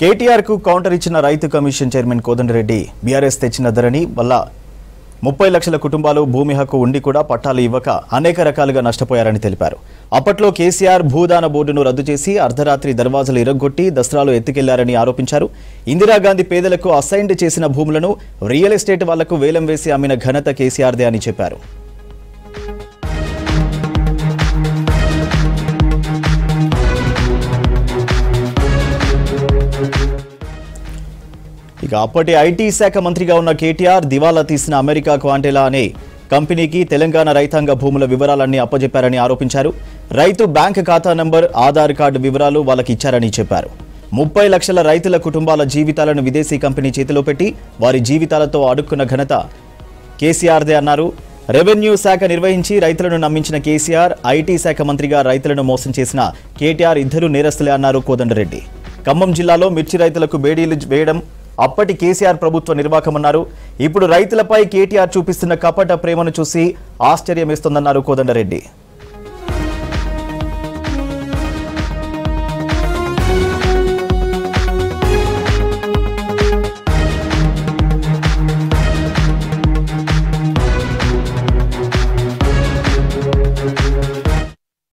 కేటీఆర్ కు కౌంటర్ ఇచ్చిన రైతు కమిషన్ చైర్మన్ కోదండరెడ్డి బీఆర్ఎస్ తెచ్చిన ధరని వల్ల 30 లక్షల కుటుంబాలు భూమి హక్కు ఉండి కూడా పట్టాలు ఇవ్వక అనేక రకాలుగా నష్టపోయారని తెలిపారు. అప్పట్లో కేసీఆర్ భూదాన బోర్డును రద్దు చేసి అర్ధరాత్రి దర్వాజాలు ఇరగ్గొట్టి దసరాలు ఎత్తుకెళ్లారని ఆరోపించారు. ఇందిరాగాంధీ పేదలకు అసైన్డ్ చేసిన భూములను రియల్ ఎస్టేట్ వాళ్లకు వేలం వేసి అమ్మిన ఘనత కేసీఆర్దే అని చెప్పారు. ఇక అప్పటి ఐటీ శాఖ మంత్రిగా ఉన్న కేటీఆర్ దివాలా తీసిన అమెరికా క్వాంటెలా అనే కంపెనీకి తెలంగాణ రైతాంగ భూముల వివరాలన్నీ అప్పజెప్పారని ఆరోపించారు. రైతు బ్యాంక్ ఖాతా నంబర్, ఆధార్ కార్డు వివరాలు వాళ్ళకి ఇచ్చారని చెప్పారు. 30 లక్షల రైతుల కుటుంబాల జీవితాలను విదేశీ కంపెనీ చేతిలో పెట్టి వారి జీవితాలతో ఆడుకున్న ఘనత కేసీఆర్దే అన్నారు. రెవెన్యూ శాఖ నిర్వహించి రైతులను నమ్మించిన కేసీఆర్, ఐటీ శాఖ మంత్రిగా రైతులను మోసం చేసిన కేటీఆర్ ఇద్దరు నేరస్తులే అన్నారు కోదండరెడ్డి. ఖమ్మం జిల్లాలో మిర్చి రైతులకు బేడీలు వేయడం అప్పటి కేసీఆర్ ప్రభుత్వ నిర్వాహకమన్నారు. ఇప్పుడు రైతులపై కేటీఆర్ చూపిస్తున్న కపట ప్రేమను చూసి ఆశ్చర్యం వేస్తోందన్నారు కోదండరెడ్డి.